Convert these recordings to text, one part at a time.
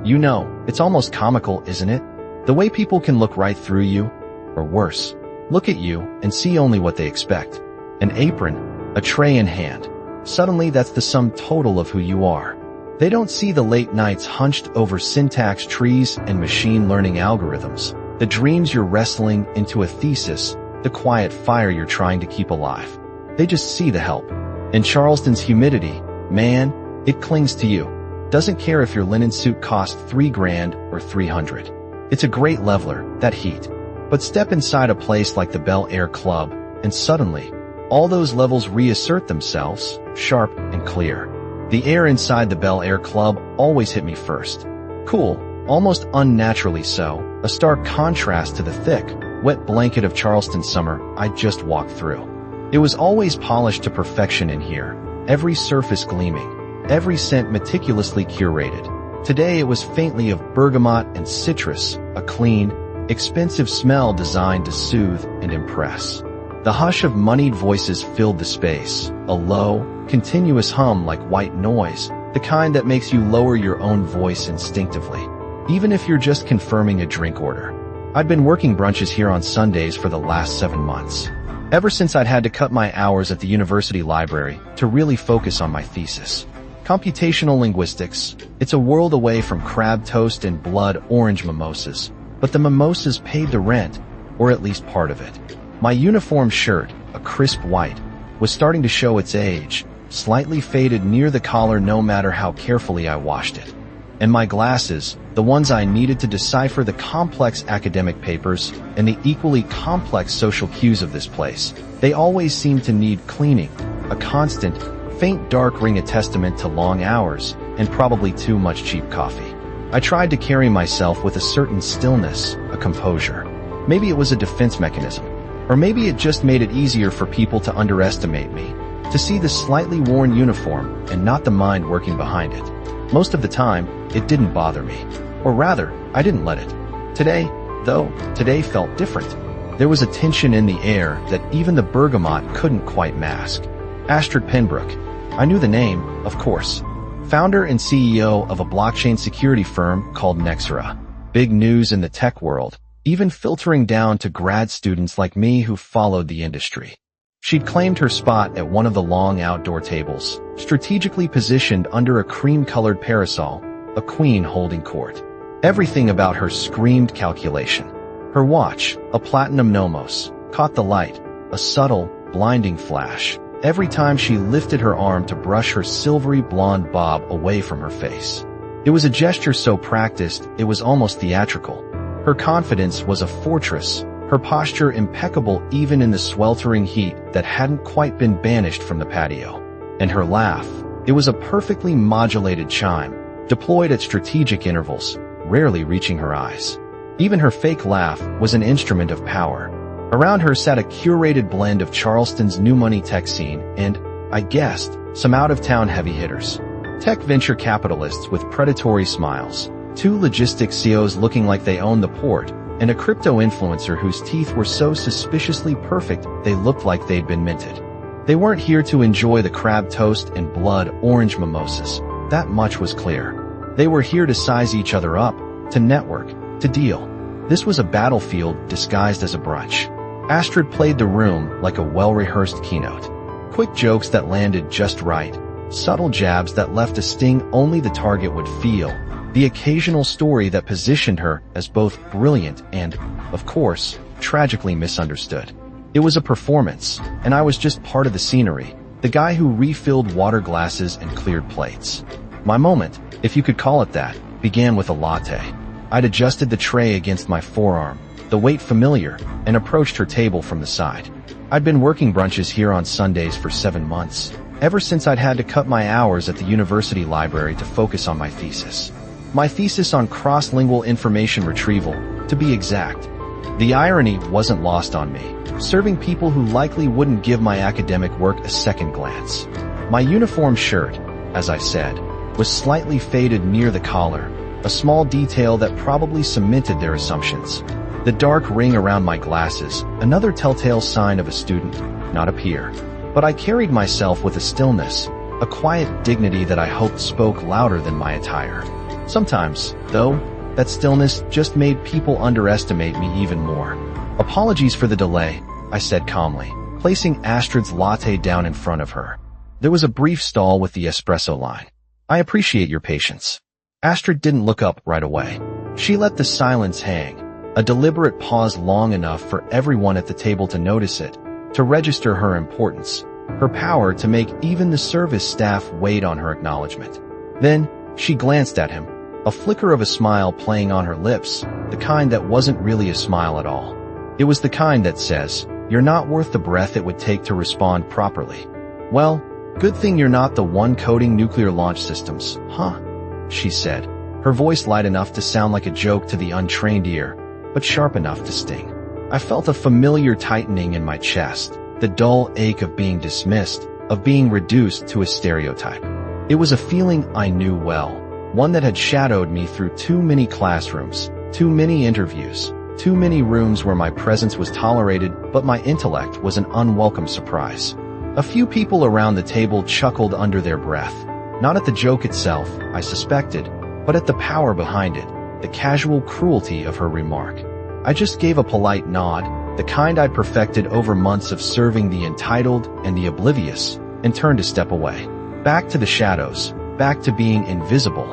You know, it's almost comical, isn't it? The way people can look right through you, or worse, look at you and see only what they expect. An apron, a tray in hand. Suddenly that's the sum total of who you are. They don't see the late nights hunched over syntax trees and machine learning algorithms, the dreams you're wrestling into a thesis, the quiet fire you're trying to keep alive. They just see the help. And Charleston's humidity, man, it clings to you. Doesn't care if your linen suit costs $3,000 or $300. It's a great leveler, that heat. But step inside a place like the Bel Air Club, and suddenly, all those levels reassert themselves, sharp and clear. The air inside the Bel Air Club always hit me first. Cool, almost unnaturally so, a stark contrast to the thick, wet blanket of Charleston summer I'd just walked through. It was always polished to perfection in here, every surface gleaming, every scent meticulously curated. Today it was faintly of bergamot and citrus, a clean, expensive smell designed to soothe and impress. The hush of moneyed voices filled the space, a low, continuous hum like white noise, the kind that makes you lower your own voice instinctively, even if you're just confirming a drink order. I'd been working brunches here on Sundays for the last 7 months, ever since I'd had to cut my hours at the university library to really focus on my thesis. Computational linguistics, it's a world away from crab toast and blood orange mimosas, but the mimosas paid the rent, or at least part of it. My uniform shirt, a crisp white, was starting to show its age, slightly faded near the collar no matter how carefully I washed it. And my glasses, the ones I needed to decipher the complex academic papers and the equally complex social cues of this place, they always seemed to need cleaning, a constant, faint dark ring a testament to long hours and probably too much cheap coffee. I tried to carry myself with a certain stillness, a composure. Maybe it was a defense mechanism. Or maybe it just made it easier for people to underestimate me, to see the slightly worn uniform and not the mind working behind it. Most of the time, it didn't bother me. Or rather, I didn't let it. Today, though, today felt different. There was a tension in the air that even the bergamot couldn't quite mask. Astrid Penbrook. I knew the name, of course. Founder and CEO of a blockchain security firm called Nexera. Big news in the tech world, even filtering down to grad students like me who followed the industry. She'd claimed her spot at one of the long outdoor tables, strategically positioned under a cream-colored parasol, a queen holding court. Everything about her screamed calculation. Her watch, a platinum Nomos, caught the light, a subtle, blinding flash, every time she lifted her arm to brush her silvery blonde bob away from her face. It was a gesture so practiced, it was almost theatrical. Her confidence was a fortress, her posture impeccable even in the sweltering heat that hadn't quite been banished from the patio. And her laugh, it was a perfectly modulated chime, deployed at strategic intervals, rarely reaching her eyes. Even her fake laugh was an instrument of power. Around her sat a curated blend of Charleston's new money tech scene and, I guessed, some out-of-town heavy hitters. Tech venture capitalists with predatory smiles, 2 logistics CEOs looking like they owned the port, and a crypto influencer whose teeth were so suspiciously perfect they looked like they'd been minted. They weren't here to enjoy the crab toast and blood orange mimosas. That much was clear. They were here to size each other up, to network, to deal. This was a battlefield disguised as a brunch. Astrid played the room like a well-rehearsed keynote. Quick jokes that landed just right, subtle jabs that left a sting only the target would feel, the occasional story that positioned her as both brilliant and, of course, tragically misunderstood. It was a performance, and I was just part of the scenery, the guy who refilled water glasses and cleared plates. My moment, if you could call it that, began with a latte. I'd adjusted the tray against my forearm, the weight familiar, and approached her table from the side. I'd been working brunches here on Sundays for 7 months, ever since I'd had to cut my hours at the university library to focus on my thesis. My thesis on cross-lingual information retrieval, to be exact. The irony wasn't lost on me, serving people who likely wouldn't give my academic work a second glance. My uniform shirt, as I said, was slightly faded near the collar, a small detail that probably cemented their assumptions. The dark ring around my glasses, another telltale sign of a student, not a peer. But I carried myself with a stillness, a quiet dignity that I hoped spoke louder than my attire. Sometimes, though, that stillness just made people underestimate me even more. Apologies for the delay, I said calmly, placing Astrid's latte down in front of her. There was a brief stall with the espresso line. I appreciate your patience. Astrid didn't look up right away. She let the silence hang, a deliberate pause long enough for everyone at the table to notice it, to register her importance, her power to make even the service staff wait on her acknowledgement. Then, she glanced at him, a flicker of a smile playing on her lips, the kind that wasn't really a smile at all. It was the kind that says, "You're not worth the breath it would take to respond properly." "Well, good thing you're not the one coding nuclear launch systems, huh?" she said, her voice light enough to sound like a joke to the untrained ear, but sharp enough to sting. I felt a familiar tightening in my chest, the dull ache of being dismissed, of being reduced to a stereotype. It was a feeling I knew well, one that had shadowed me through too many classrooms, too many interviews, too many rooms where my presence was tolerated but my intellect was an unwelcome surprise. A few people around the table chuckled under their breath, not at the joke itself, I suspected, but at the power behind it, the casual cruelty of her remark. I just gave a polite nod, the kind I'd perfected over months of serving the entitled and the oblivious, and turned a step away. Back to the shadows, back to being invisible.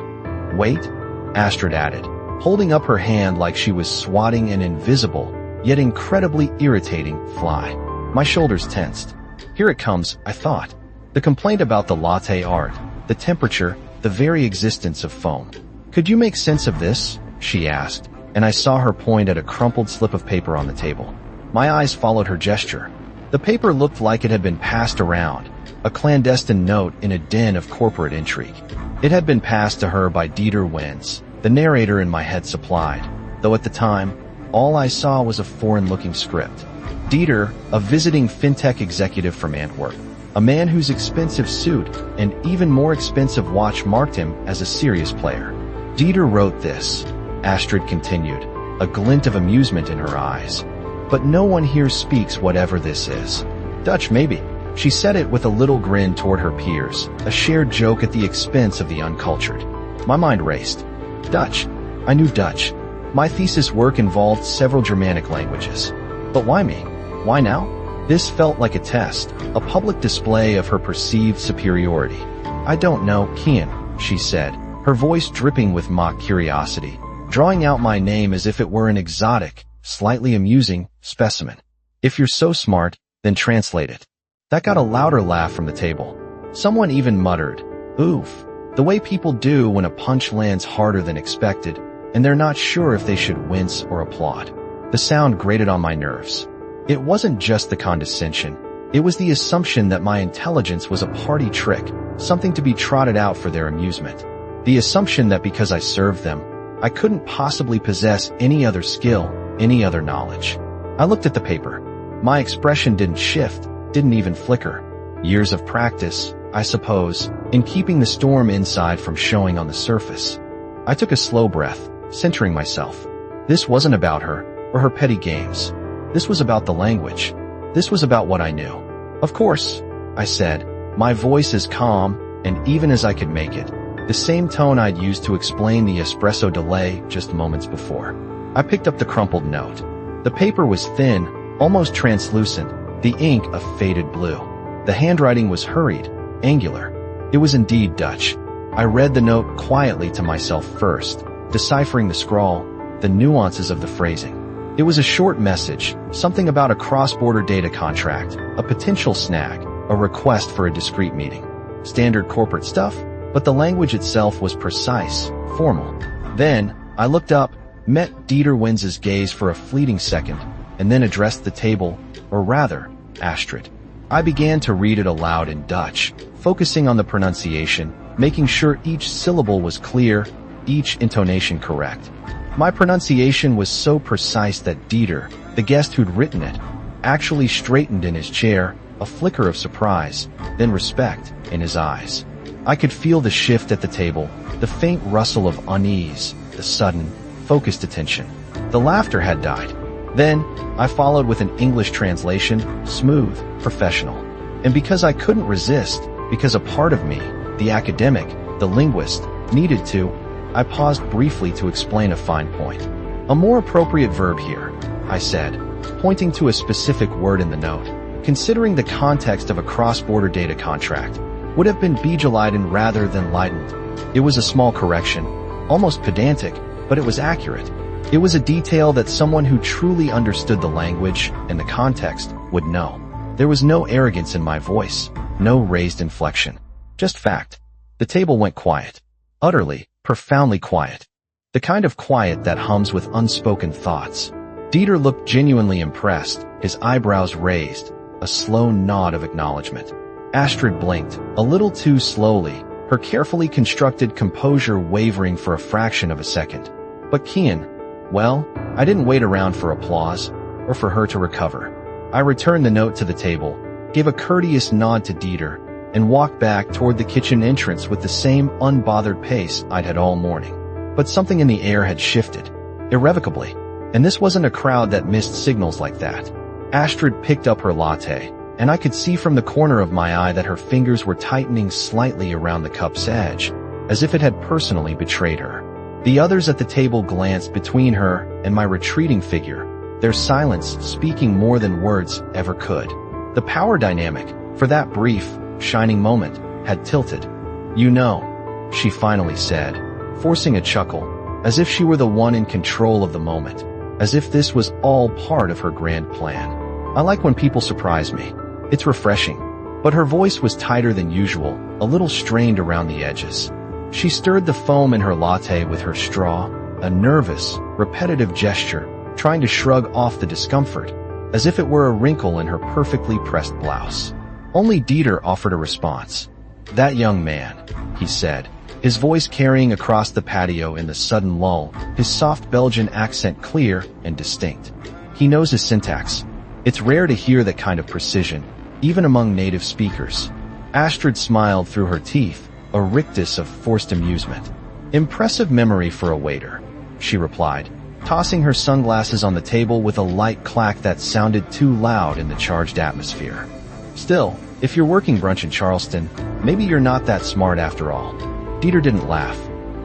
"Wait," Astrid added, holding up her hand like she was swatting an invisible, yet incredibly irritating, fly. My shoulders tensed. Here it comes, I thought. The complaint about the latte art, the temperature, the very existence of foam. "Could you make sense of this?" she asked, and I saw her point at a crumpled slip of paper on the table. My eyes followed her gesture. The paper looked like it had been passed around, a clandestine note in a den of corporate intrigue. It had been passed to her by Dieter Wenz, the narrator in my head supplied, though at the time, all I saw was a foreign-looking script. Dieter, a visiting fintech executive from Antwerp, a man whose expensive suit and even more expensive watch marked him as a serious player. Dieter wrote this, Astrid continued, a glint of amusement in her eyes. But no one here speaks whatever this is. Dutch, maybe. She said it with a little grin toward her peers, a shared joke at the expense of the uncultured. My mind raced. Dutch. I knew Dutch. My thesis work involved several Germanic languages. But why me? Why now? This felt like a test, a public display of her perceived superiority. I don't know, Kian, she said, her voice dripping with mock curiosity, drawing out my name as if it were an exotic, slightly amusing specimen. If you're so smart, then translate it. That got a louder laugh from the table. Someone even muttered, "Oof," the way people do when a punch lands harder than expected, and they're not sure if they should wince or applaud. The sound grated on my nerves. It wasn't just the condescension. It was the assumption that my intelligence was a party trick, something to be trotted out for their amusement. The assumption that because I served them, I couldn't possibly possess any other skill, any other knowledge. I looked at the paper. My expression didn't shift, didn't even flicker. Years of practice, I suppose, in keeping the storm inside from showing on the surface. I took a slow breath, centering myself. This wasn't about her, or her petty games. This was about the language. This was about what I knew. Of course, I said, my voice as calm, and even as I could make it, the same tone I'd used to explain the espresso delay just moments before. I picked up the crumpled note. The paper was thin, almost translucent, the ink a faded blue. The handwriting was hurried, angular. It was indeed Dutch. I read the note quietly to myself first, deciphering the scrawl, the nuances of the phrasing. It was a short message, something about a cross-border data contract, a potential snag, a request for a discreet meeting. Standard corporate stuff, but the language itself was precise, formal. Then, I looked up, met Dieter Wenz's gaze for a fleeting second, and then addressed the table, or rather, Astrid. I began to read it aloud in Dutch, focusing on the pronunciation, making sure each syllable was clear, each intonation correct. My pronunciation was so precise that Dieter, the guest who'd written it, actually straightened in his chair, a flicker of surprise, then respect, in his eyes. I could feel the shift at the table, the faint rustle of unease, the sudden, focused attention. The laughter had died. Then, I followed with an English translation, smooth, professional. And because I couldn't resist, because a part of me, the academic, the linguist, needed to, I paused briefly to explain a fine point. A more appropriate verb here, I said, pointing to a specific word in the note, considering the context of a cross-border data contract, would have been bejelighten rather than lightened. It was a small correction, almost pedantic, but it was accurate. It was a detail that someone who truly understood the language and the context would know. There was no arrogance in my voice, no raised inflection. Just fact. The table went quiet. Utterly, profoundly quiet. The kind of quiet that hums with unspoken thoughts. Dieter looked genuinely impressed, his eyebrows raised, a slow nod of acknowledgement. Astrid blinked, a little too slowly, her carefully constructed composure wavering for a fraction of a second. But Kian, well, I didn't wait around for applause, or for her to recover. I returned the note to the table, gave a courteous nod to Dieter, and walked back toward the kitchen entrance with the same unbothered pace I'd had all morning. But something in the air had shifted, irrevocably, and this wasn't a crowd that missed signals like that. Astrid picked up her latte, and I could see from the corner of my eye that her fingers were tightening slightly around the cup's edge, as if it had personally betrayed her. The others at the table glanced between her and my retreating figure, their silence speaking more than words ever could. The power dynamic, for that brief, shining moment, had tilted. "You know," she finally said, forcing a chuckle, as if she were the one in control of the moment, as if this was all part of her grand plan. "I like when people surprise me. It's refreshing." But her voice was tighter than usual, a little strained around the edges. She stirred the foam in her latte with her straw, a nervous, repetitive gesture, trying to shrug off the discomfort, as if it were a wrinkle in her perfectly pressed blouse. Only Dieter offered a response. "That young man," he said, his voice carrying across the patio in the sudden lull, his soft Belgian accent clear and distinct. "He knows his syntax. It's rare to hear that kind of precision, even among native speakers." Astrid smiled through her teeth, a rictus of forced amusement. "Impressive memory for a waiter," she replied, tossing her sunglasses on the table with a light clack that sounded too loud in the charged atmosphere. "Still, if you're working brunch in Charleston, maybe you're not that smart after all." Dieter didn't laugh.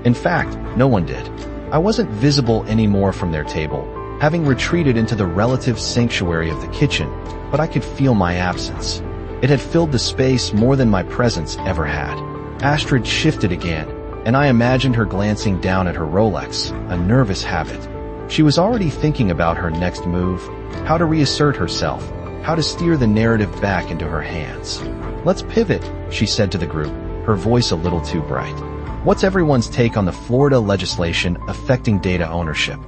In fact, no one did. I wasn't visible anymore from their table, having retreated into the relative sanctuary of the kitchen, but I could feel my absence. It had filled the space more than my presence ever had. Astrid shifted again, and I imagined her glancing down at her Rolex, a nervous habit. She was already thinking about her next move, how to reassert herself, how to steer the narrative back into her hands. "Let's pivot," she said to the group, her voice a little too bright. "What's everyone's take on the Florida legislation affecting data ownership?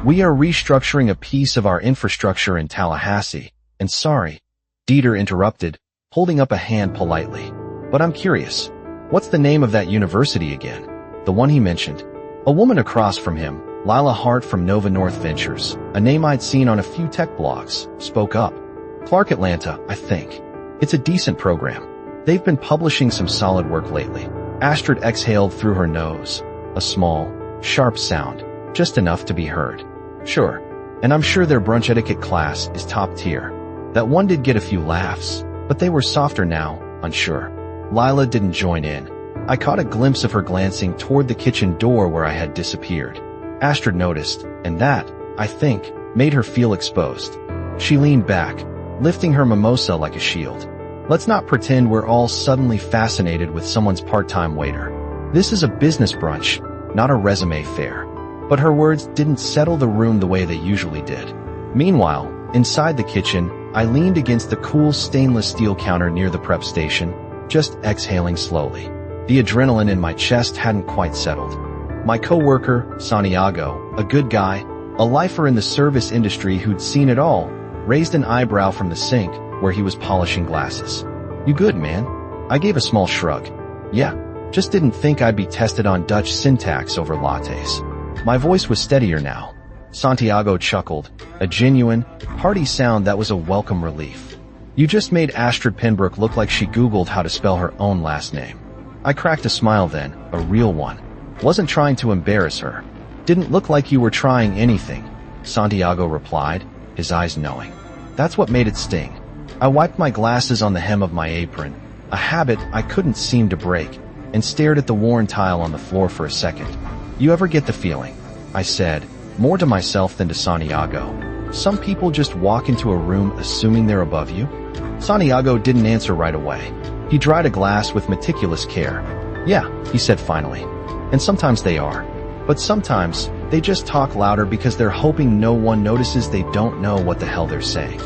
We are restructuring a piece of our infrastructure in Tallahassee, and sorry," Dieter interrupted, holding up a hand politely, "but I'm curious. What's the name of that university again? The one he mentioned?" A woman across from him, Lila Hart from Nova North Ventures, a name I'd seen on a few tech blogs, spoke up. "Clark Atlanta, I think. It's a decent program. They've been publishing some solid work lately." Astrid exhaled through her nose, a small, sharp sound, just enough to be heard. "Sure, and I'm sure their brunch etiquette class is top tier. That one did get a few laughs, but they were softer now, unsure." Lila didn't join in. I caught a glimpse of her glancing toward the kitchen door where I had disappeared. Astrid noticed, and that, I think, made her feel exposed. She leaned back, lifting her mimosa like a shield. "Let's not pretend we're all suddenly fascinated with someone's part-time waiter. This is a business brunch, not a resume fair." But her words didn't settle the room the way they usually did. Meanwhile, inside the kitchen, I leaned against the cool stainless steel counter near the prep station, just exhaling slowly. The adrenaline in my chest hadn't quite settled. My coworker, Santiago, a good guy, a lifer in the service industry who'd seen it all, raised an eyebrow from the sink where he was polishing glasses. "You good, man?" I gave a small shrug. "Yeah, just didn't think I'd be tested on Dutch syntax over lattes." My voice was steadier now. Santiago chuckled, a genuine, hearty sound that was a welcome relief. "You just made Astrid Penbrook look like she Googled how to spell her own last name." I cracked a smile then, a real one. "Wasn't trying to embarrass her." "Didn't look like you were trying anything," Santiago replied, his eyes knowing. That's what made it sting. I wiped my glasses on the hem of my apron, a habit I couldn't seem to break, and stared at the worn tile on the floor for a second. You ever get the feeling, I said, more to myself than to Santiago, some people just walk into a room assuming they're above you? Santiago didn't answer right away. He dried a glass with meticulous care. Yeah, he said finally. And sometimes they are. But sometimes, they just talk louder because they're hoping no one notices they don't know what the hell they're saying.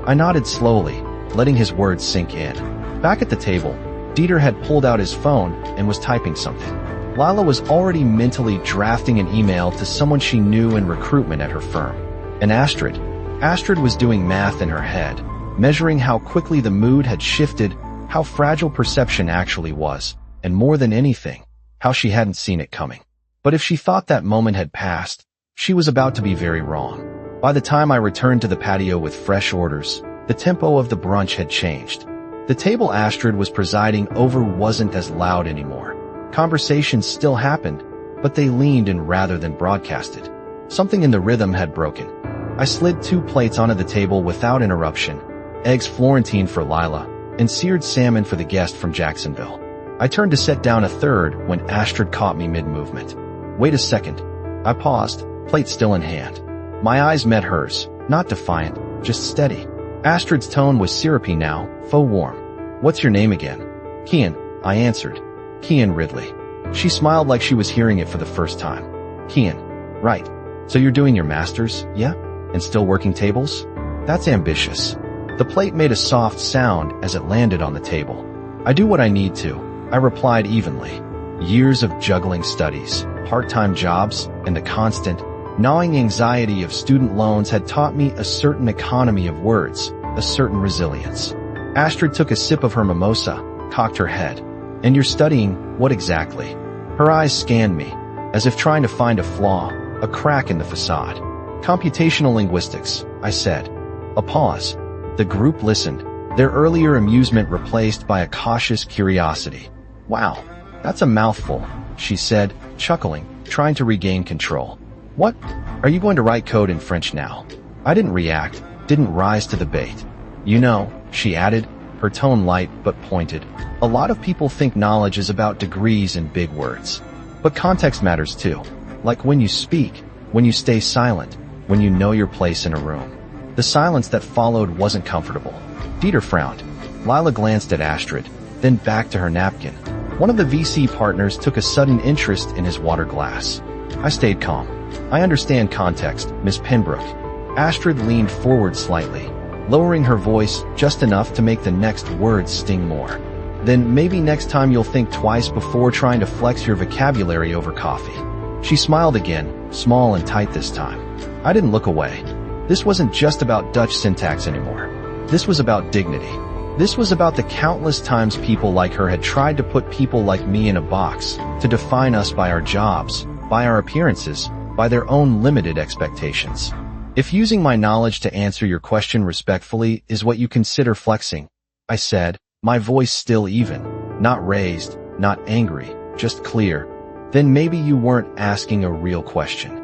I nodded slowly, letting his words sink in. Back at the table, Dieter had pulled out his phone and was typing something. Lila was already mentally drafting an email to someone she knew in recruitment at her firm. And Astrid was doing math in her head, measuring how quickly the mood had shifted, how fragile perception actually was, and more than anything, how she hadn't seen it coming. But if she thought that moment had passed, she was about to be very wrong. By the time I returned to the patio with fresh orders, the tempo of the brunch had changed. The table Astrid was presiding over wasn't as loud anymore. Conversations still happened, but they leaned in rather than broadcasted. Something in the rhythm had broken. I slid 2 plates onto the table without interruption, eggs Florentine for Lila, and seared salmon for the guest from Jacksonville. I turned to set down a third when Astrid caught me mid-movement. Wait a second. I paused, plate still in hand. My eyes met hers, not defiant, just steady. Astrid's tone was syrupy now, faux warm. What's your name again? Kian, I answered. Kian Ridley. She smiled like she was hearing it for the first time. Kian. Right. So you're doing your master's, yeah? And still working tables? That's ambitious. The plate made a soft sound as it landed on the table. I do what I need to, I replied evenly. Years of juggling studies, part-time jobs, and the constant, gnawing anxiety of student loans had taught me a certain economy of words, a certain resilience. Astrid took a sip of her mimosa, cocked her head. And you're studying, what exactly? Her eyes scanned me, as if trying to find a flaw, a crack in the facade. Computational linguistics, I said. A pause. The group listened, their earlier amusement replaced by a cautious curiosity. Wow, that's a mouthful, she said, chuckling, trying to regain control. What? Are you going to write code in French now? I didn't react, didn't rise to the bait. You know, she added, her tone light but pointed. A lot of people think knowledge is about degrees and big words. But context matters too. Like when you speak, when you stay silent, when you know your place in a room. The silence that followed wasn't comfortable. Dieter frowned. Lila glanced at Astrid, then back to her napkin. One of the VC partners took a sudden interest in his water glass. I stayed calm. I understand context, Miss Penbrook. Astrid leaned forward slightly, lowering her voice just enough to make the next words sting more. Then maybe next time you'll think twice before trying to flex your vocabulary over coffee. She smiled again, small and tight this time. I didn't look away. This wasn't just about Dutch syntax anymore. This was about dignity. This was about the countless times people like her had tried to put people like me in a box, to define us by our jobs, by our appearances, by their own limited expectations. If using my knowledge to answer your question respectfully is what you consider flexing, I said, my voice still even, not raised, not angry, just clear, then maybe you weren't asking a real question.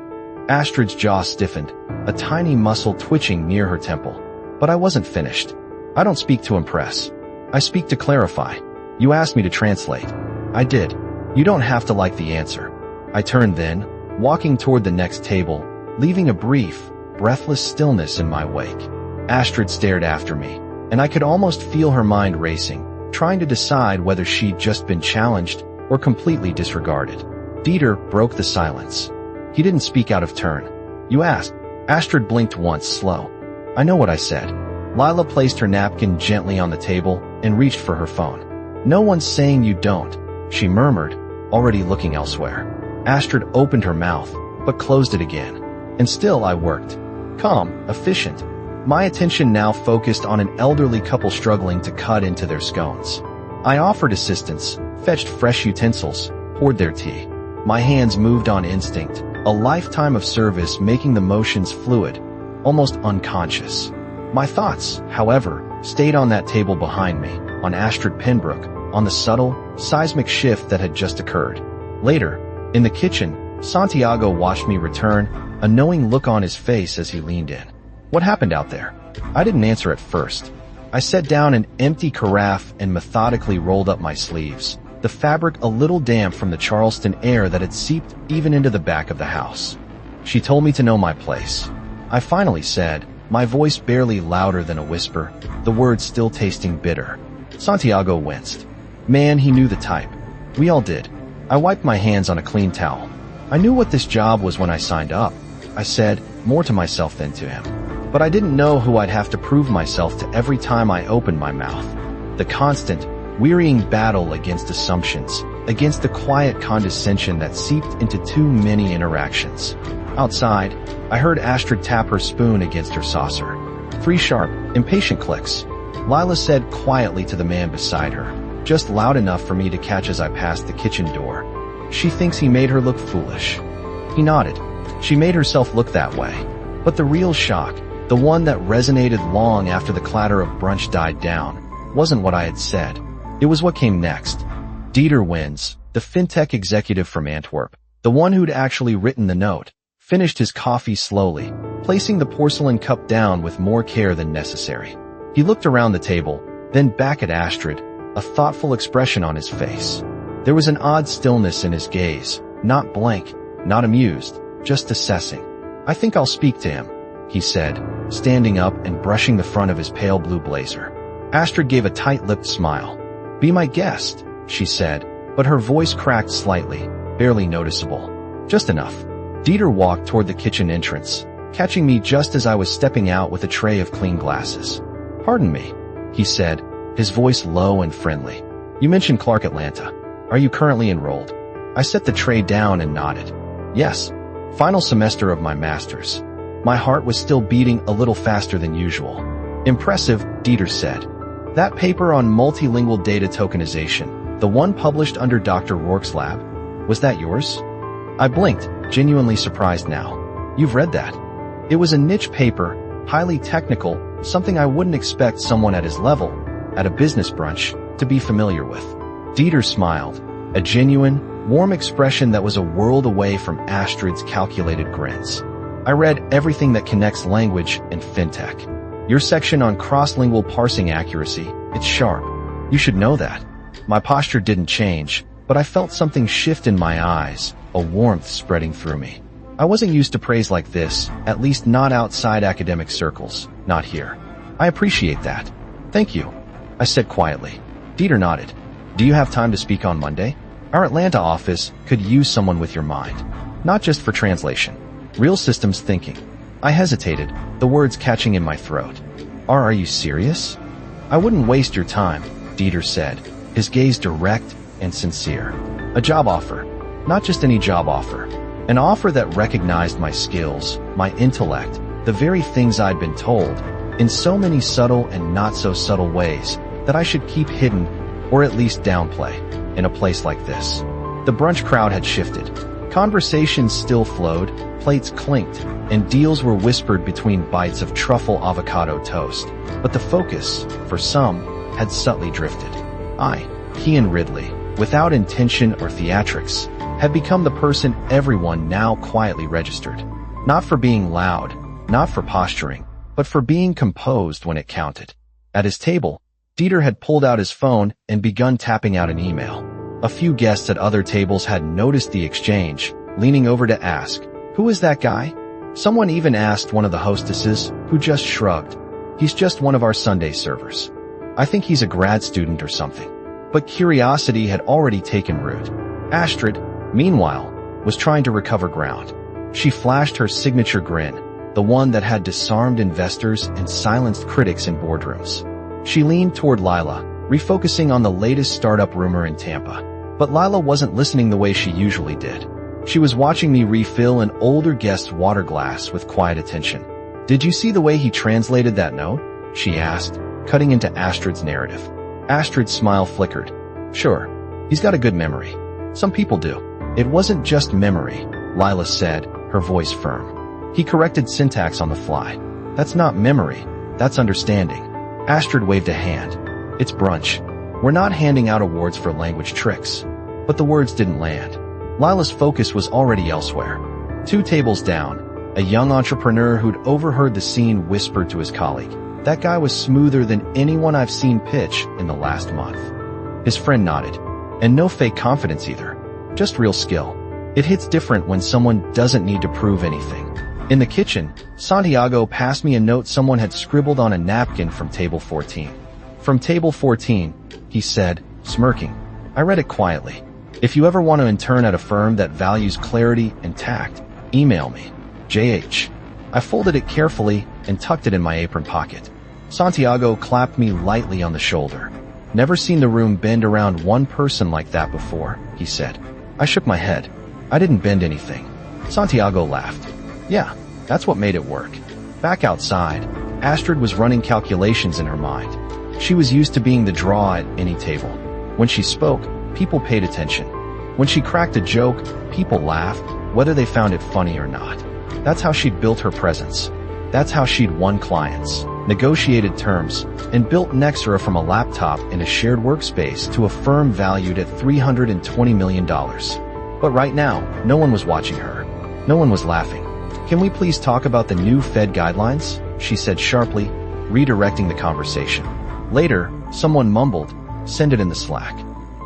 Astrid's jaw stiffened, a tiny muscle twitching near her temple. But I wasn't finished. I don't speak to impress. I speak to clarify. You asked me to translate. I did. You don't have to like the answer. I turned then, walking toward the next table, leaving a brief, breathless stillness in my wake. Astrid stared after me, and I could almost feel her mind racing, trying to decide whether she'd just been challenged or completely disregarded. Dieter broke the silence. He didn't speak out of turn. You asked. Astrid blinked once, slow. I know what I said. Lila placed her napkin gently on the table and reached for her phone. No one's saying you don't, she murmured, already looking elsewhere. Astrid opened her mouth, but closed it again. And still I worked. Calm, efficient. My attention now focused on an elderly couple struggling to cut into their scones. I offered assistance, fetched fresh utensils, poured their tea. My hands moved on instinct, a lifetime of service making the motions fluid, almost unconscious. My thoughts, however, stayed on that table behind me, on Astrid Penbrook, on the subtle, seismic shift that had just occurred. Later, in the kitchen, Santiago watched me return, a knowing look on his face as he leaned in. What happened out there? I didn't answer at first. I set down an empty carafe and methodically rolled up my sleeves, the the fabric a little damp from the Charleston air that had seeped even into the back of the house. She told me to know my place. I finally said, my voice barely louder than a whisper, the words still tasting bitter. Santiago winced. Man, he knew the type. We all did. I wiped my hands on a clean towel. I knew what this job was when I signed up. I said, more to myself than to him. But I didn't know who I'd have to prove myself to every time I opened my mouth. The constant, wearying battle against assumptions, against the quiet condescension that seeped into too many interactions. Outside, I heard Astrid tap her spoon against her saucer. 3 sharp, impatient clicks. Lila said quietly to the man beside her, just loud enough for me to catch as I passed the kitchen door. She thinks he made her look foolish. He nodded. She made herself look that way. But the real shock, the one that resonated long after the clatter of brunch died down, wasn't what I had said. It was what came next. Dieter Wins, the fintech executive from Antwerp, the one who'd actually written the note, finished his coffee slowly, placing the porcelain cup down with more care than necessary. He looked around the table, then back at Astrid, a thoughtful expression on his face. There was an odd stillness in his gaze, not blank, not amused, just assessing. I think I'll speak to him, he said, standing up and brushing the front of his pale blue blazer. Astrid gave a tight-lipped smile. Be my guest, she said, but her voice cracked slightly, barely noticeable. Just enough. Dieter walked toward the kitchen entrance, catching me just as I was stepping out with a tray of clean glasses. Pardon me, he said, his voice low and friendly. You mentioned Clark Atlanta. Are you currently enrolled? I set the tray down and nodded. Yes. Final semester of my master's. My heart was still beating a little faster than usual. Impressive, Dieter said. That paper on multilingual data tokenization, the one published under Dr. Rourke's lab, was that yours? I blinked, genuinely surprised now. You've read that? It was a niche paper, highly technical, something I wouldn't expect someone at his level, at a business brunch, to be familiar with. Dieter smiled, a genuine, warm expression that was a world away from Astrid's calculated grins. I read everything that connects language and fintech. Your section on cross-lingual parsing accuracy, it's sharp. You should know that. My posture didn't change, but I felt something shift in my eyes, a warmth spreading through me. I wasn't used to praise like this, at least not outside academic circles, not here. I appreciate that. Thank you, I said quietly. Dieter nodded. Do you have time to speak on Monday? Our Atlanta office could use someone with your mind. Not just for translation. Real systems thinking. I hesitated, the words catching in my throat. Are you serious? I wouldn't waste your time, Dieter said, his gaze direct and sincere. A job offer. Not just any job offer. An offer that recognized my skills, my intellect, the very things I'd been told, in so many subtle and not so subtle ways, that I should keep hidden, or at least downplay, in a place like this. The brunch crowd had shifted. Conversations still flowed, plates clinked, and deals were whispered between bites of truffle avocado toast. But the focus, for some, had subtly drifted. He and Ridley, without intention or theatrics, had become the person everyone now quietly registered. Not for being loud, not for posturing, but for being composed when it counted. At his table, Dieter had pulled out his phone and begun tapping out an email. A few guests at other tables had noticed the exchange, leaning over to ask, "Who is that guy?" Someone even asked one of the hostesses, who just shrugged. "He's just one of our Sunday servers. I think he's a grad student or something." But curiosity had already taken root. Astrid, meanwhile, was trying to recover ground. She flashed her signature grin, the one that had disarmed investors and silenced critics in boardrooms. She leaned toward Lila, refocusing on the latest startup rumor in Tampa. But Lila wasn't listening the way she usually did. She was watching me refill an older guest's water glass with quiet attention. "Did you see the way he translated that note?" she asked, cutting into Astrid's narrative. Astrid's smile flickered. "Sure, he's got a good memory. Some people do." "It wasn't just memory," Lila said, her voice firm. "He corrected syntax on the fly. That's not memory, that's understanding." Astrid waved a hand. "It's brunch. We're not handing out awards for language tricks." But the words didn't land. Lila's focus was already elsewhere. 2 tables down, a young entrepreneur who'd overheard the scene whispered to his colleague, "That guy was smoother than anyone I've seen pitch in the last month." His friend nodded. And no fake confidence either. Just real skill. It hits different when someone doesn't need to prove anything. In the kitchen, Santiago passed me a note someone had scribbled on a napkin from table 14. From table 14, he said, smirking. I read it quietly. If you ever want to intern at a firm that values clarity and tact, email me. JH. I folded it carefully and tucked it in my apron pocket. Santiago clapped me lightly on the shoulder. Never seen the room bend around one person like that before, he said. I shook my head. I didn't bend anything. Santiago laughed. Yeah, that's what made it work. Back outside, Astrid was running calculations in her mind. She was used to being the draw at any table. When she spoke, people paid attention. When she cracked a joke, people laughed, whether they found it funny or not. That's how she'd built her presence. That's how she'd won clients, negotiated terms, and built Nexera from a laptop in a shared workspace to a firm valued at $320 million. But right now, no one was watching her. No one was laughing. Can we please talk about the new Fed guidelines? She said sharply, redirecting the conversation. Later, someone mumbled, send it in the Slack.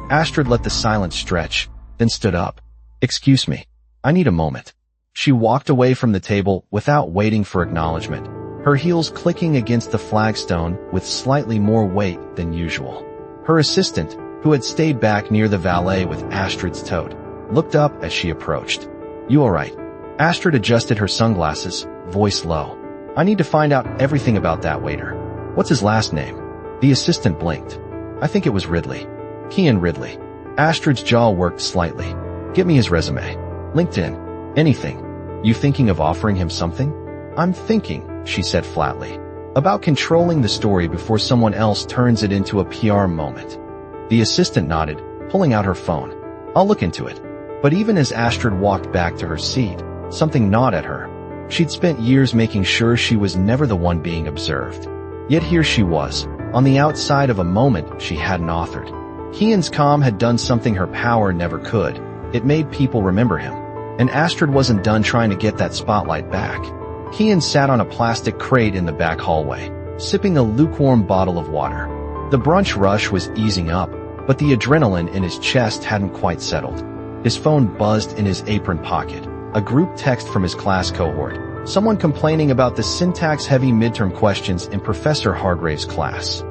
Astrid let the silence stretch, then stood up. Excuse me. I need a moment. She walked away from the table without waiting for acknowledgement, her heels clicking against the flagstone with slightly more weight than usual. Her assistant, who had stayed back near the valet with Astrid's tote, looked up as she approached. You all right? Astrid adjusted her sunglasses, voice low. I need to find out everything about that waiter. What's his last name? The assistant blinked. I think it was Ridley. Kian Ridley. Astrid's jaw worked slightly. Get me his resume. LinkedIn. Anything. You thinking of offering him something? I'm thinking, she said flatly, about controlling the story before someone else turns it into a PR moment. The assistant nodded, pulling out her phone. I'll look into it. But even as Astrid walked back to her seat, something gnawed at her. She'd spent years making sure she was never the one being observed. Yet here she was, on the outside of a moment she hadn't authored. Kian's calm had done something her power never could. It made people remember him. And Astrid wasn't done trying to get that spotlight back. Kian sat on a plastic crate in the back hallway, sipping a lukewarm bottle of water. The brunch rush was easing up, but the adrenaline in his chest hadn't quite settled. His phone buzzed in his apron pocket. A group text from his class cohort. Someone complaining about the syntax-heavy midterm questions in Professor Hargrave's class.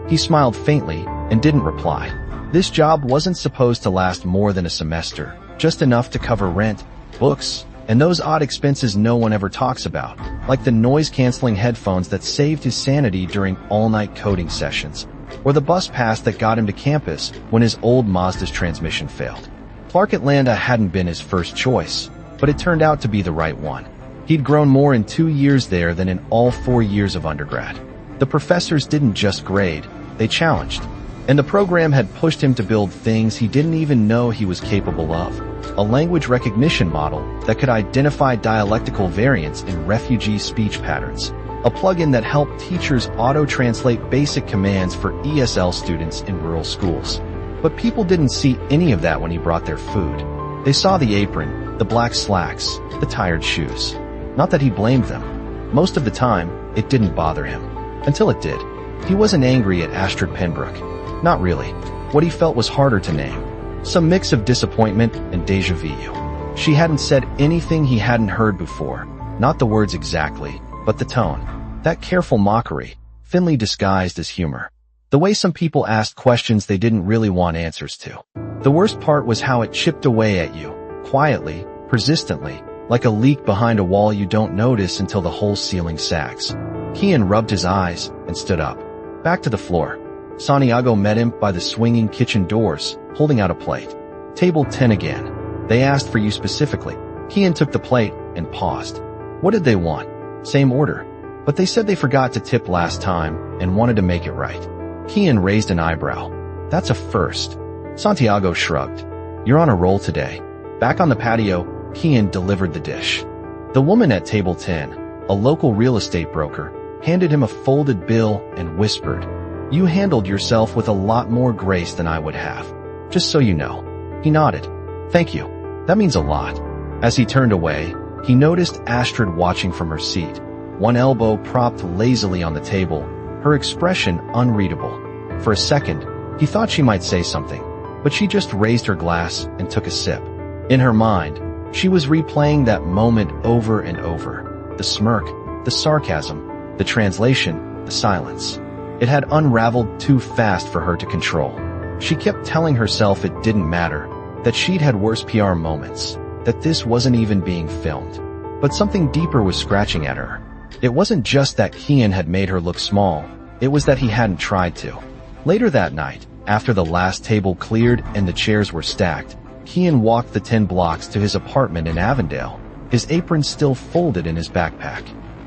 He smiled faintly and didn't reply. This job wasn't supposed to last more than a semester, just enough to cover rent, books, and those odd expenses no one ever talks about, like the noise-canceling headphones that saved his sanity during all-night coding sessions, or the bus pass that got him to campus when his old Mazda's transmission failed. Clark Atlanta hadn't been his first choice, but it turned out to be the right one. He'd grown more in 2 years there than in all 4 years of undergrad. The professors didn't just grade, they challenged. And the program had pushed him to build things he didn't even know he was capable of. A language recognition model that could identify dialectical variants in refugee speech patterns. A plugin that helped teachers auto-translate basic commands for ESL students in rural schools. But people didn't see any of that when he brought their food. They saw the apron, the black slacks, the tired shoes. Not that he blamed them. Most of the time, it didn't bother him. Until it did. He wasn't angry at Astrid Penbrook. Not really. What he felt was harder to name. Some mix of disappointment and déjà vu. She hadn't said anything he hadn't heard before. Not the words exactly, but the tone. That careful mockery, thinly disguised as humor. The way some people asked questions they didn't really want answers to. The worst part was how it chipped away at you, quietly, persistently, like a leak behind a wall you don't notice until the whole ceiling sags. Kian rubbed his eyes and stood up. Back to the floor. Santiago met him by the swinging kitchen doors, holding out a plate. Table 10 again. They asked for you specifically. Kian took the plate and paused. What did they want? Same order. But they said they forgot to tip last time and wanted to make it right. Kian raised an eyebrow. That's a first. Santiago shrugged. You're on a roll today. Back on the patio, Kian delivered the dish. The woman at table 10, a local real estate broker, handed him a folded bill and whispered, You handled yourself with a lot more grace than I would have. Just so you know. He nodded. Thank you. That means a lot. As he turned away, he noticed Astrid watching from her seat, one elbow propped lazily on the table, her expression unreadable. For a second, he thought she might say something, but she just raised her glass and took a sip. In her mind, she was replaying that moment over and over. The smirk, the sarcasm, the translation, the silence. It had unraveled too fast for her to control. She kept telling herself it didn't matter, that she'd had worse PR moments, that this wasn't even being filmed. But something deeper was scratching at her. It wasn't just that Kian had made her look small, it was that he hadn't tried to. Later that night, after the last table cleared and the chairs were stacked, Kian walked the 10 blocks to his apartment in Avondale, his apron still folded in his backpack.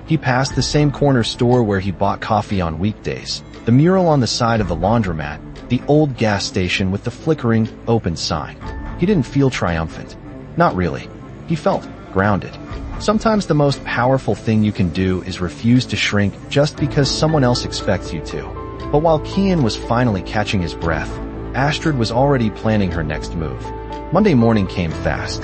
He passed the same corner store where he bought coffee on weekdays, the mural on the side of the laundromat, the old gas station with the flickering, open sign. He didn't feel triumphant. Not really. He felt grounded. Sometimes the most powerful thing you can do is refuse to shrink just because someone else expects you to. But while Kian was finally catching his breath, Astrid was already planning her next move. Monday morning came fast.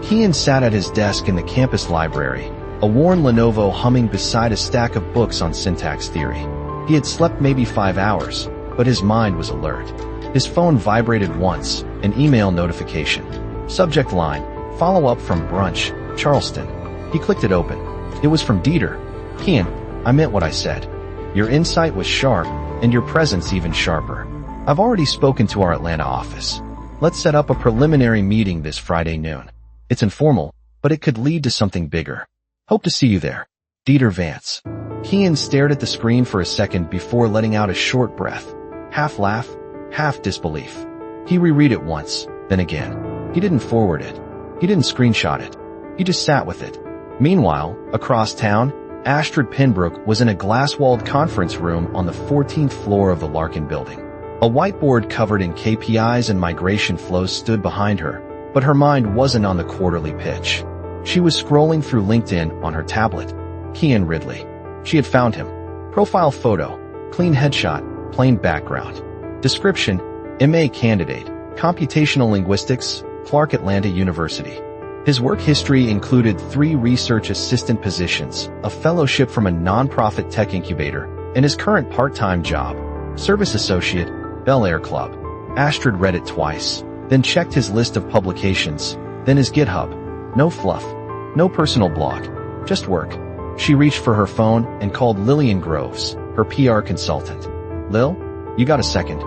Kian sat at his desk in the campus library, a worn Lenovo humming beside a stack of books on syntax theory. He had slept maybe 5 hours, but his mind was alert. His phone vibrated once, an email notification. Subject line, follow-up from brunch, Charleston. He clicked it open. It was from Dieter. Kian, I meant what I said. Your insight was sharp, and your presence even sharper. I've already spoken to our Atlanta office. Let's set up a preliminary meeting this Friday noon. It's informal, but it could lead to something bigger. Hope to see you there. Dieter Vance. Kian stared at the screen for a second before letting out a short breath. Half laugh, half disbelief. He reread it once, then again. He didn't forward it. He didn't screenshot it. He just sat with it. Meanwhile, across town, Astrid Penbrook was in a glass-walled conference room on the 14th floor of the Larkin building. A whiteboard covered in KPIs and migration flows stood behind her, but her mind wasn't on the quarterly pitch. She was scrolling through LinkedIn on her tablet. Kian Ridley. She had found him. Profile photo, clean headshot, plain background. Description, MA candidate, computational linguistics, Clark Atlanta University. His work history included 3 research assistant positions, a fellowship from a nonprofit tech incubator, and his current part-time job, service associate, Bel Air Club. Astrid read it twice, then checked his list of publications, then his GitHub. No fluff, no personal blog, just work. She reached for her phone and called Lillian Groves, her PR consultant. Lil, you got a second?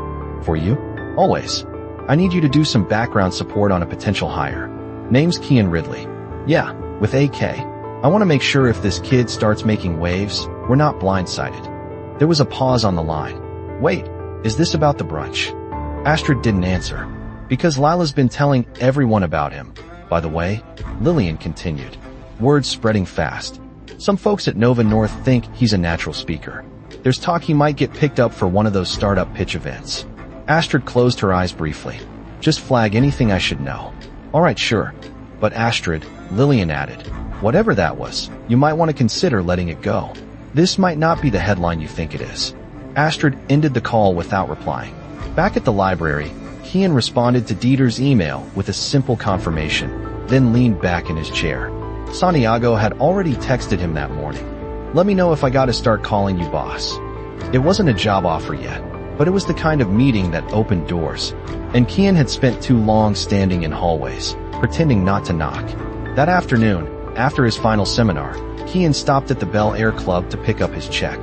For you? Always. I need you to do some background support on a potential hire. Name's Kian Ridley. Yeah, with AK. I want to make sure if this kid starts making waves, we're not blindsided. There was a pause on the line. Wait, is this about the brunch? Astrid didn't answer. Because Lila's been telling everyone about him. By the way, Lillian continued. Word spreading fast. Some folks at Nova North think he's a natural speaker. There's talk he might get picked up for one of those startup pitch events. Astrid closed her eyes briefly. Just flag anything I should know. All right, sure. But Astrid, Lillian added, whatever that was, you might want to consider letting it go. This might not be the headline you think it is. Astrid ended the call without replying. Back at the library, Kian responded to Dieter's email with a simple confirmation, then leaned back in his chair. Santiago had already texted him that morning. Let me know if I gotta start calling you boss. It wasn't a job offer yet, but it was the kind of meeting that opened doors. And Kian had spent too long standing in hallways, pretending not to knock. That afternoon, after his final seminar, Kian stopped at the Bel Air Club to pick up his check.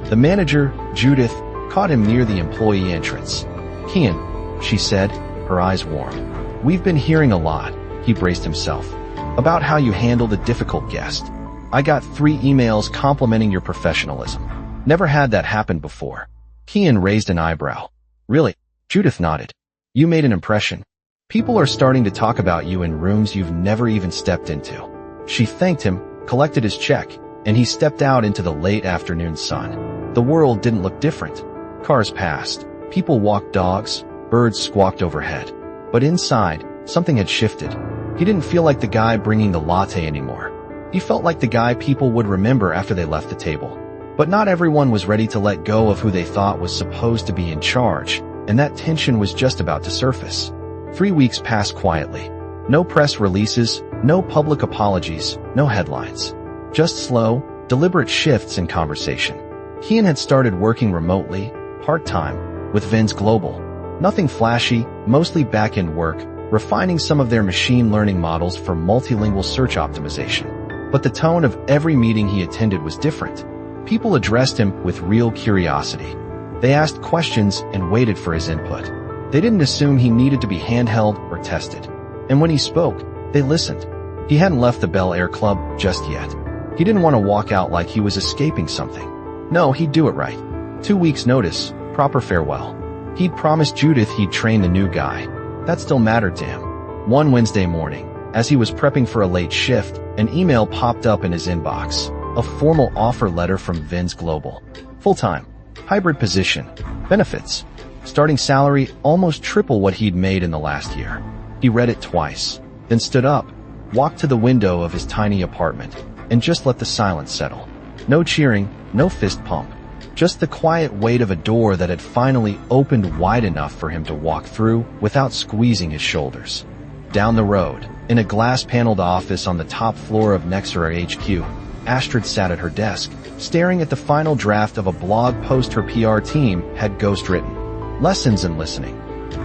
The manager, Judith, caught him near the employee entrance. Kian, she said, her eyes warm. We've been hearing a lot, he braced himself, about how you handled a difficult guest. I got 3 emails complimenting your professionalism. Never had that happen before. Kian raised an eyebrow. Really? Judith nodded. You made an impression. People are starting to talk about you in rooms you've never even stepped into. She thanked him, collected his check, and he stepped out into the late afternoon sun. The world didn't look different. Cars passed. People walked dogs. Birds squawked overhead. But inside, something had shifted. He didn't feel like the guy bringing the latte anymore. He felt like the guy people would remember after they left the table. But not everyone was ready to let go of who they thought was supposed to be in charge, and that tension was just about to surface. 3 weeks passed quietly. No press releases, no public apologies, no headlines. Just slow, deliberate shifts in conversation. Kian had started working remotely, part-time, with Vins Global. Nothing flashy, mostly back-end work, refining some of their machine learning models for multilingual search optimization. But the tone of every meeting he attended was different. People addressed him with real curiosity. They asked questions and waited for his input. They didn't assume he needed to be handheld or tested. And when he spoke, they listened. He hadn't left the Bel Air Club just yet. He didn't want to walk out like he was escaping something. No, he'd do it right. 2 weeks' notice, proper farewell. He'd promised Judith he'd train the new guy. That still mattered to him. One Wednesday morning, as he was prepping for a late shift, an email popped up in his inbox. A formal offer letter from Vince Global. Full-time. Hybrid position. Benefits. Starting salary almost triple what he'd made in the last year. He read it twice, then stood up, walked to the window of his tiny apartment, and just let the silence settle. No cheering, no fist pump. Just the quiet weight of a door that had finally opened wide enough for him to walk through without squeezing his shoulders. Down the road, in a glass-paneled office on the top floor of Nexera HQ, Astrid sat at her desk, staring at the final draft of a blog post her PR team had ghostwritten. Lessons in listening.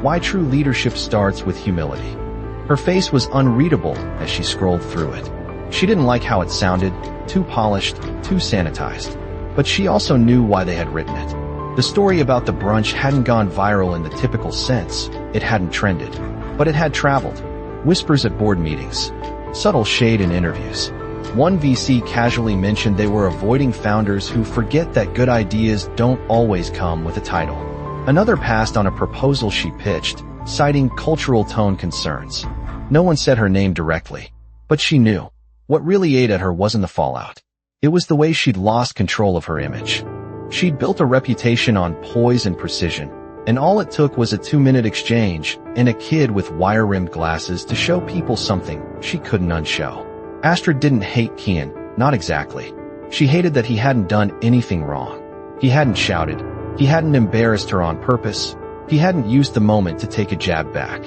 Why true leadership starts with humility. Her face was unreadable as she scrolled through it. She didn't like how it sounded, too polished, too sanitized. But she also knew why they had written it. The story about the brunch hadn't gone viral in the typical sense. It hadn't trended. But it had traveled. Whispers at board meetings. Subtle shade in interviews. One VC casually mentioned they were avoiding founders who forget that good ideas don't always come with a title. Another passed on a proposal she pitched, citing cultural tone concerns. No one said her name directly. But she knew. What really ate at her wasn't the fallout. It was the way she'd lost control of her image. She'd built a reputation on poise and precision, and all it took was a 2-minute exchange and a kid with wire-rimmed glasses to show people something she couldn't unshow. Astrid didn't hate Kian, not exactly. She hated that he hadn't done anything wrong. He hadn't shouted. He hadn't embarrassed her on purpose. He hadn't used the moment to take a jab back.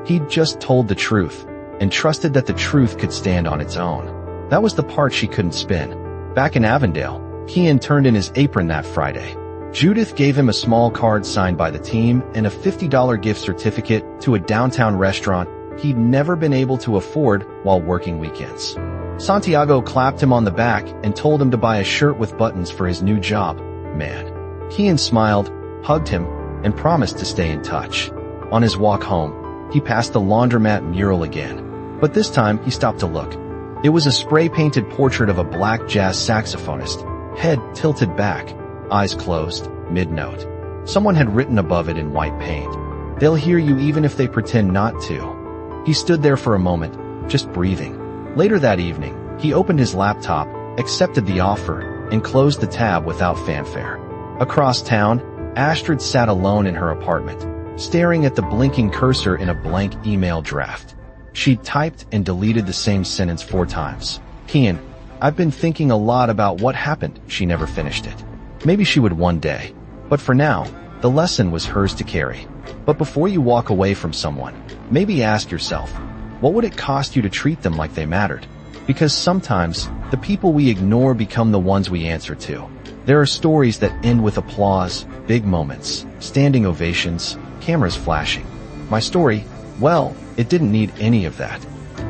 He'd just told the truth, and trusted that the truth could stand on its own. That was the part she couldn't spin. Back in Avondale, Kian turned in his apron that Friday. Judith gave him a small card signed by the team and a $50 gift certificate to a downtown restaurant he'd never been able to afford while working weekends. Santiago clapped him on the back and told him to buy a shirt with buttons for his new job. Man. Kian smiled, hugged him, and promised to stay in touch. On his walk home, he passed the laundromat mural again. But this time, he stopped to look. It was a spray-painted portrait of a black jazz saxophonist, head tilted back, eyes closed, mid-note. Someone had written above it in white paint, "They'll hear you even if they pretend not to." He stood there for a moment, just breathing. Later that evening, he opened his laptop, accepted the offer, and closed the tab without fanfare. Across town, Astrid sat alone in her apartment, staring at the blinking cursor in a blank email draft. She'd typed and deleted the same sentence 4 times. Kian, I've been thinking a lot about what happened. She never finished it. Maybe she would one day. But for now, the lesson was hers to carry. But before you walk away from someone, maybe ask yourself, what would it cost you to treat them like they mattered? Because sometimes, the people we ignore become the ones we answer to. There are stories that end with applause, big moments, standing ovations, cameras flashing. My story, well, it didn't need any of that.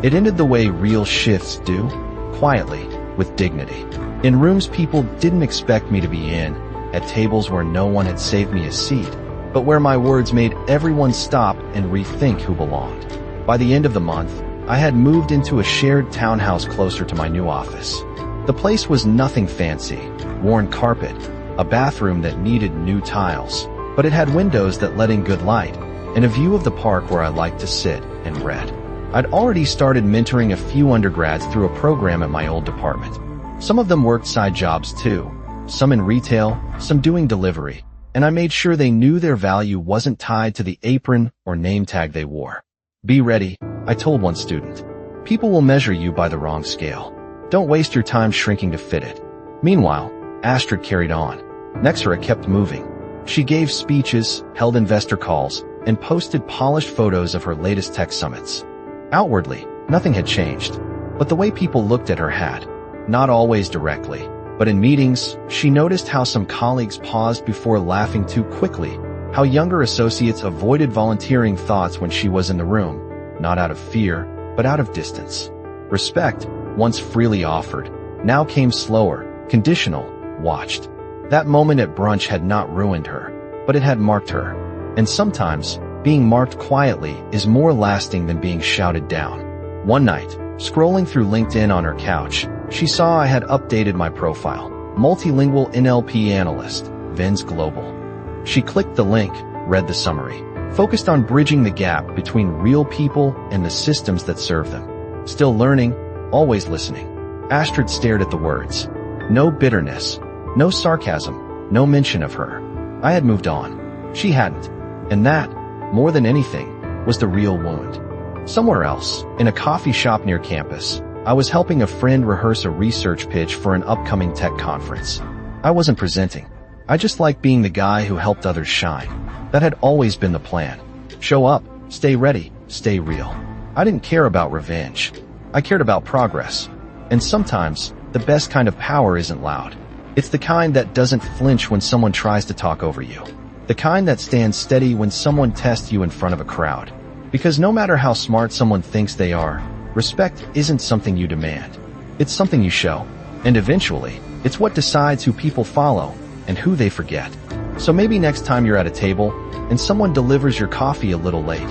It ended the way real shifts do, quietly, with dignity. In rooms people didn't expect me to be in, at tables where no one had saved me a seat, but where my words made everyone stop and rethink who belonged. By the end of the month, I had moved into a shared townhouse closer to my new office. The place was nothing fancy, worn carpet, a bathroom that needed new tiles, but it had windows that let in good light, and a view of the park where I liked to sit and read. I'd already started mentoring a few undergrads through a program at my old department. Some of them worked side jobs too, some in retail, some doing delivery, and I made sure they knew their value wasn't tied to the apron or name tag they wore. Be ready, I told one student. People will measure you by the wrong scale. Don't waste your time shrinking to fit it. Meanwhile, Astrid carried on. Nexera kept moving. She gave speeches, held investor calls, and posted polished photos of her latest tech summits. Outwardly, nothing had changed, but the way people looked at her had. Not always directly, but in meetings, she noticed how some colleagues paused before laughing too quickly, How younger associates avoided volunteering thoughts when she was in the room, not out of fear, but out of distance. Respect, once freely offered, now came slower, conditional, watched. That moment at brunch had not ruined her, but it had marked her. And sometimes, being marked quietly is more lasting than being shouted down. One night, scrolling through LinkedIn on her couch, she saw I had updated my profile. Multilingual NLP analyst, Vins Global. She clicked the link, read the summary, focused on bridging the gap between real people and the systems that serve them. Still learning, always listening. Astrid stared at the words. No bitterness, no sarcasm, no mention of her. I had moved on. She hadn't. And that, more than anything, was the real wound. Somewhere else, in a coffee shop near campus, I was helping a friend rehearse a research pitch for an upcoming tech conference. I wasn't presenting. I just liked being the guy who helped others shine. That had always been the plan. Show up, stay ready, stay real. I didn't care about revenge. I cared about progress. And sometimes, the best kind of power isn't loud. It's the kind that doesn't flinch when someone tries to talk over you. The kind that stands steady when someone tests you in front of a crowd. Because no matter how smart someone thinks they are, respect isn't something you demand. It's something you show. And eventually, it's what decides who people follow and who they forget. So maybe next time you're at a table and someone delivers your coffee a little late,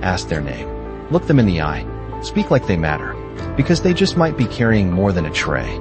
ask their name. Look them in the eye. Speak like they matter. Because they just might be carrying more than a tray.